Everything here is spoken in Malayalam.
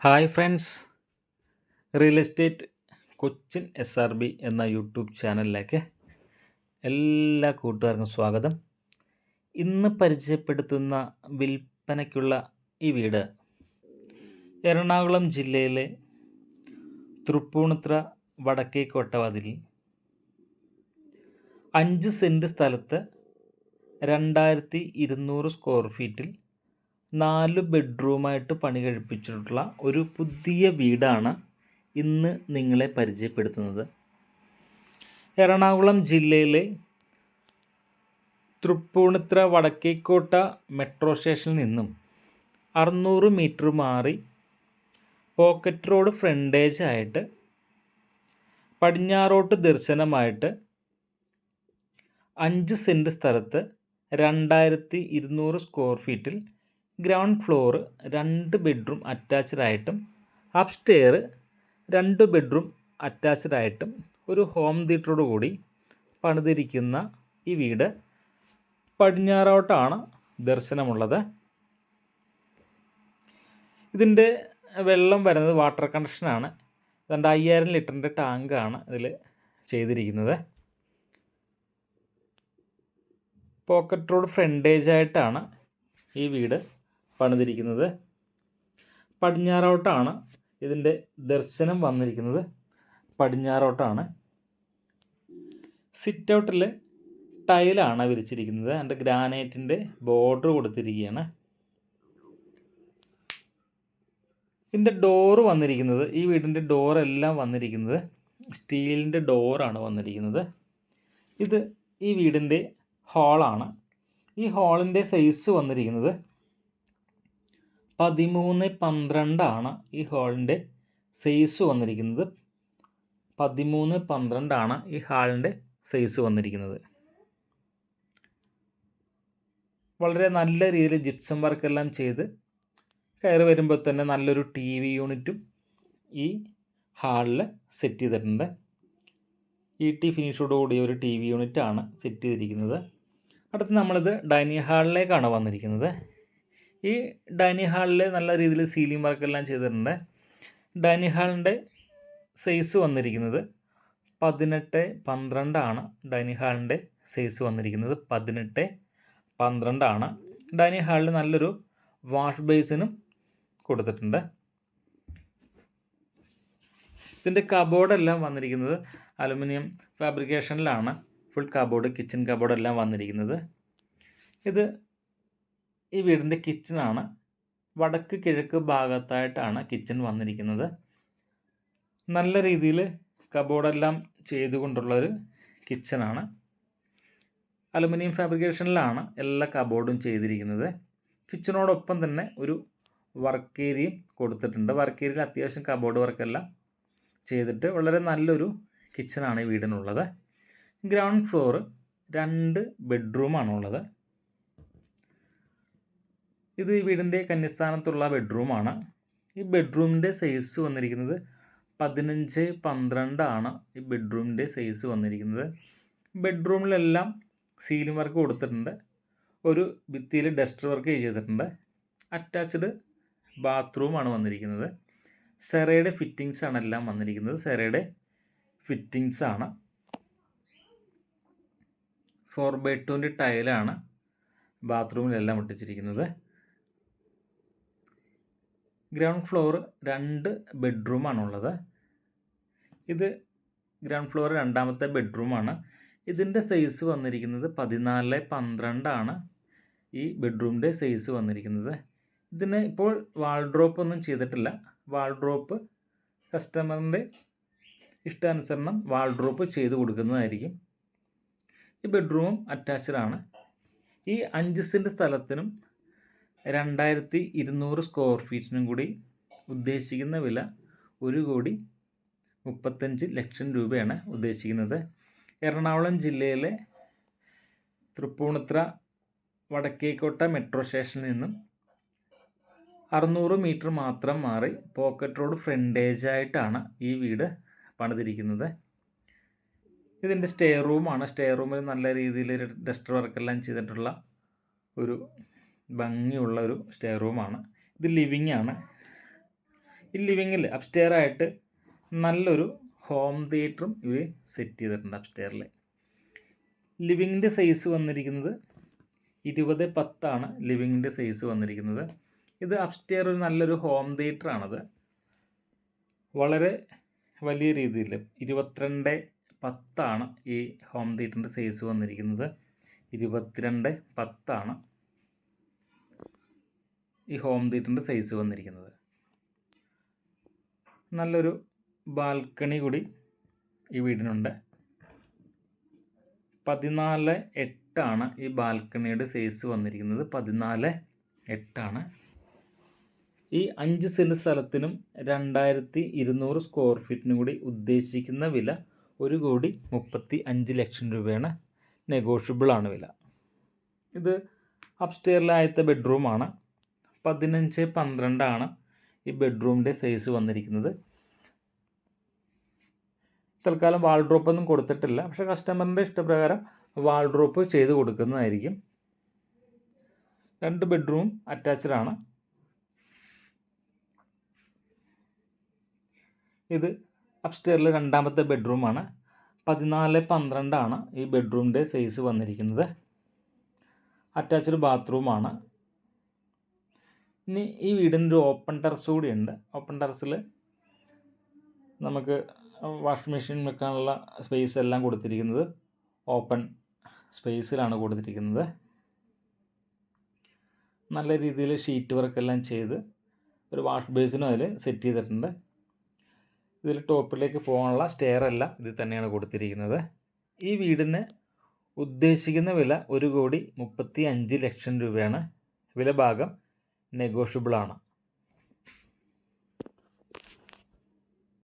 Hi friends, real estate Cochin SRB എന്ന യൂട്യൂബ് ചാനലിലേക്ക് എല്ലാ കൂട്ടുകാർക്കും സ്വാഗതം. ഇന്ന് പരിചയപ്പെടുത്തുന്ന വിൽപ്പനയ്ക്കുള്ള ഈ വീട് എറണാകുളം ജില്ലയിലെ തൃപ്പൂണിത്തുറ വടക്കേ കോട്ടവാതിലിൽ 5 സെൻറ്റ് സ്ഥലത്ത് 2200 സ്ക്വയർ ഫീറ്റിൽ 4 ബെഡ്റൂമായിട്ട് പണി കഴിപ്പിച്ചിട്ടുള്ള ഒരു പുതിയ വീടാണ് ഇന്ന് നിങ്ങളെ പരിചയപ്പെടുത്തുന്നത്. എറണാകുളം ജില്ലയിലെ തൃപ്പൂണിത്തുറ വടക്കേക്കോട്ട മെട്രോ സ്റ്റേഷനിൽ നിന്നും 600 മീറ്റർ മാറി പോക്കറ്റ് റോഡ് ഫ്രണ്ടേജ് ആയിട്ട് പടിഞ്ഞാറോട്ട് ദർശനമായിട്ട് 5 സെൻറ്റ് സ്ഥലത്ത് 2200 സ്ക്വയർ ഫീറ്റിൽ ഗ്രൗണ്ട് ഫ്ലോർ 2 ബെഡ്റൂം അറ്റാച്ച്ഡ് ആയിട്ടും അപ്സ്റ്റെയർ 2 ബെഡ്റൂം അറ്റാച്ച്ഡ് ആയിട്ടും ഒരു ഹോം തിയേറ്ററോട് കൂടി പണിതിരിക്കുന്ന ഈ വീട് പടിഞ്ഞാറോട്ടാണ് ദർശനമുള്ളത്. ഇതിൻ്റെ വെള്ളം വരുന്നത് വാട്ടർ കണക്ഷനാണ്. 5000 ലിറ്ററിൻ്റെ ടാങ്കാണ് ഇതിൽ ചെയ്തിരിക്കുന്നത്. പോക്കറ്റ് റോഡ് ഫ്രണ്ടേജ് ആയിട്ടാണ് ഈ വീട് പണിതിരിക്കുന്നത്. പടിഞ്ഞാറോട്ടാണ് ഇതിൻ്റെ ദർശനം വന്നിരിക്കുന്നത്. പടിഞ്ഞാറോട്ടാണ്. സിറ്റ് ഔട്ടിൽ ടൈലാണ് വിരിച്ചിരിക്കുന്നത്. അതിൻ്റെ ഗ്രാനൈറ്റിൻ്റെ ബോർഡർ കൊടുത്തിരിക്കുകയാണ്. ഇതിൻ്റെ ഡോറ് വന്നിരിക്കുന്നത്, ഈ വീടിൻ്റെ ഡോറെല്ലാം വന്നിരിക്കുന്നത് സ്റ്റീലിൻ്റെ ഡോറാണ് വന്നിരിക്കുന്നത്. ഇത് ഈ വീടിൻ്റെ ഹാളാണ്. ഈ ഹാളിൻ്റെ സൈസ് വന്നിരിക്കുന്നത് 13x12 ആണ്. ഈ ഹാളിൻ്റെ സൈസ് വന്നിരിക്കുന്നത് 13x12 ആണ് ഈ ഹാളിൻ്റെ സൈസ് വന്നിരിക്കുന്നത്. വളരെ നല്ല രീതിയിൽ ജിപ്സം വർക്കെല്ലാം ചെയ്ത് കയറി വരുമ്പോൾ തന്നെ നല്ലൊരു TV യൂണിറ്റും ഈ ഹാളിൽ സെറ്റ് ചെയ്തിട്ടുണ്ട്. ET ഫിനിഷോട് കൂടിയ ഒരു TV യൂണിറ്റാണ് സെറ്റ് ചെയ്തിരിക്കുന്നത്. അടുത്ത് നമ്മളിത് ഡൈനിങ് ഹാളിലേക്കാണ് വന്നിരിക്കുന്നത്. ഈ ഡൈനിങ് ഹാളിൽ നല്ല രീതിയിൽ സീലിംഗ് വർക്കെല്ലാം ചെയ്തിട്ടുണ്ട്. ഡൈനിങ് ഹാളിൻ്റെ സൈസ് വന്നിരിക്കുന്നത് 18x12 ആണ്. ഡൈനിങ് ഹാളിൻ്റെ സൈസ് വന്നിരിക്കുന്നത് 18x12 ആണ്. ഡൈനിങ് ഹാളിൽ നല്ലൊരു വാഷ് ബേസിനും കൊടുത്തിട്ടുണ്ട്. ഇതിൻ്റെ കബോർഡെല്ലാം വന്നിരിക്കുന്നത് അലുമിനിയം ഫാബ്രിക്കേഷനിലാണ്. ഫുൾ കബോർഡ്, കിച്ചൺ കബോർഡെല്ലാം വന്നിരിക്കുന്നത്. ഇത് ഈ വീടിൻ്റെ കിച്ചണാണ്. വടക്ക് കിഴക്ക് ഭാഗത്തായിട്ടാണ് കിച്ചൺ വന്നിരിക്കുന്നത്. നല്ല രീതിയിൽ കബോർഡെല്ലാം ചെയ്തുകൊണ്ടുള്ളൊരു കിച്ചണാണ്. അലുമിനിയം ഫാബ്രിക്കേഷനിലാണ് എല്ലാ കബോർഡും ചെയ്തിരിക്കുന്നത്. കിച്ചണോടൊപ്പം തന്നെ ഒരു വർക്ക് ഏരിയയും കൊടുത്തിട്ടുണ്ട്. വർക്ക് ഏരിയയിൽ അത്യാവശ്യം കബോർഡ് വർക്കെല്ലാം ചെയ്തിട്ട് വളരെ നല്ലൊരു കിച്ചണാണ് ഈ വീടിനുള്ളത്. Ground floor 2 ബെഡ്റൂമാണുള്ളത്. ഇത് ഈ വീടിൻ്റെ കന്യസ്ഥാനത്തുള്ള ബെഡ്റൂമാണ്. ഈ ബെഡ്റൂമിൻ്റെ സൈസ് വന്നിരിക്കുന്നത് 15x12 ആണ്. ഈ ബെഡ്റൂമിൻ്റെ സൈസ് വന്നിരിക്കുന്നത്. ബെഡ്റൂമിലെല്ലാം സീലിംഗ് വർക്ക് കൊടുത്തിട്ടുണ്ട്. ഒരു ഭിത്തിയിൽ ഡസ്റ്റർ വർക്ക് ചെയ്തിട്ടുണ്ട്. അറ്റാച്ച്ഡ് ബാത്റൂമാണ് വന്നിരിക്കുന്നത്. സെറയുടെ ഫിറ്റിങ്സ് ആണ് എല്ലാം വന്നിരിക്കുന്നത്. സെറയുടെ ഫിറ്റിങ്സ് ആണ്. 4x2 ടൈലാണ് ബാത്റൂമിലെല്ലാം ഒട്ടിച്ചിരിക്കുന്നത്. Ground floor 2 ബെഡ്റൂമാണുള്ളത്. ഇത് ഗ്രൗണ്ട് ഫ്ലോർ 2ാമത്തെ ബെഡ്റൂമാണ്. ഇതിൻ്റെ സൈസ് വന്നിരിക്കുന്നത് 14x12 ആണ്. ഈ ബെഡ്റൂമിൻ്റെ സൈസ് വന്നിരിക്കുന്നത്. ഇതിന് ഇപ്പോൾ വാൾഡ്രോപ്പ് ഒന്നും ചെയ്തിട്ടില്ല. വാൾഡ്രോപ്പ് കസ്റ്റമറിൻ്റെ ഇഷ്ടാനുസരണം വാൾഡ്രോപ്പ് ചെയ്ത് കൊടുക്കുന്നതായിരിക്കും. ഈ ബെഡ്റൂമും അറ്റാച്ച്ഡ് ആണ്. ഈ 5 സെൻറ്റ് സ്ഥലത്തിനും 2200 സ്ക്വയർ ഫീറ്റിനും കൂടി ഉദ്ദേശിക്കുന്ന വില 1,35,00,000 രൂപയാണ് ഉദ്ദേശിക്കുന്നത്. എറണാകുളം ജില്ലയിലെ തൃപ്പൂണിത്തുറ വടക്കേക്കോട്ട മെട്രോ സ്റ്റേഷനിൽ നിന്നും 600 മീറ്റർ മാത്രം മാറി പോക്കറ്റ് റോഡ് ഫ്രണ്ടേജ് ആയിട്ടാണ് ഈ വീട് പണിതിരിക്കുന്നത്. ഇതിൻ്റെ സ്റ്റെയർ റൂമാണ്. സ്റ്റെയർ റൂമിൽ നല്ല രീതിയിൽ ഡസ്റ്റർ വർക്കെല്ലാം ചെയ്തിട്ടുള്ള ഒരു ഭംഗിയുള്ള ഒരു സ്റ്റെയർ റൂമാണ്. ഇത് ലിവിങ് ആണ്. ഈ ലിവിങ്ങിൽ അപ്സ്റ്റെയറായിട്ട് നല്ലൊരു ഹോം തിയേറ്ററും ഇവർ സെറ്റ് ചെയ്തിട്ടുണ്ട് അപ്സ്റ്റെയറിൽ. ലിവിങ്ങിൻ്റെ സൈസ് വന്നിരിക്കുന്നത് 20x10 ലിവിങ്ങിൻ്റെ സൈസ് വന്നിരിക്കുന്നത്. ഇത് അപ്സ്റ്റെയർ ഒരു നല്ലൊരു ഹോം തിയേറ്ററാണത്. വളരെ വലിയ രീതിയിൽ 22x10 ഈ ഹോം തിയേറ്ററിൻ്റെ സൈസ് വന്നിരിക്കുന്നത്. 22x10 ഈ ഹോം തിയേറ്ററിൻ്റെ സൈസ് വന്നിരിക്കുന്നത്. നല്ലൊരു ബാൽക്കണി കൂടി ഈ വീടിനുണ്ട്. 14x8 ഈ ബാൽക്കണിയുടെ സൈസ് വന്നിരിക്കുന്നത്. 14x8. ഈ 5 സെൻറ്റ് സ്ഥലത്തിനും 2200 സ്ക്വയർ ഫീറ്റിനും കൂടി ഉദ്ദേശിക്കുന്ന വില 1,35,00,000 രൂപയാണ്. നെഗോഷ്യബിളാണ് വില. ഇത് അപ്സ്റ്റെയറിലെ ആദ്യത്തെ ബെഡ്റൂമാണ്. 15x12 ഈ ബെഡ്റൂമിൻ്റെ സൈസ് വന്നിരിക്കുന്നത്. തൽക്കാലം വാൾഡ്രോപ്പൊന്നും കൊടുത്തിട്ടില്ല, പക്ഷേ കസ്റ്റമറിൻ്റെ ഇഷ്ടപ്രകാരം വാൾഡ്രോപ്പ് ചെയ്ത് കൊടുക്കുന്നതായിരിക്കും. 2 ബെഡ്റൂം അറ്റാച്ച്ഡ് ആണ്. ഇത് അപ്സ്റ്റെയറിലെ രണ്ടാമത്തെ ബെഡ്റൂമാണ്. 14x12 ഈ ബെഡ്റൂമിൻ്റെ സൈസ് വന്നിരിക്കുന്നത്. അറ്റാച്ച്ഡ് ബാത്റൂമാണ്. ഇനി ഈ വീടിൻ്റെ ഓപ്പൺ ടെറസ് കൂടിയുണ്ട്. ഓപ്പൺ ടെറസിൽ നമുക്ക് വാഷിംഗ് മെഷീൻ വെക്കാനുള്ള സ്പേസ് എല്ലാം കൊടുത്തിരിക്കുന്നത് ഓപ്പൺ സ്പേസിലാണ് കൊടുത്തിരിക്കുന്നത്. നല്ല രീതിയിൽ ഷീറ്റ് വർക്കെല്ലാം ചെയ്ത് ഒരു വാഷ് ബേസിനും അതിൽ സെറ്റ് ചെയ്തിട്ടുണ്ട്. ഇതിൽ ടോപ്പിലേക്ക് പോകാനുള്ള സ്റ്റെയർ എല്ലാം ഇതിൽ തന്നെയാണ് കൊടുത്തിരിക്കുന്നത്. ഈ വീടിന് ഉദ്ദേശിക്കുന്ന വില 1,35,00,000 രൂപയാണ്. വില ഭാഗം നെഗോഷ്യബിളാണ്.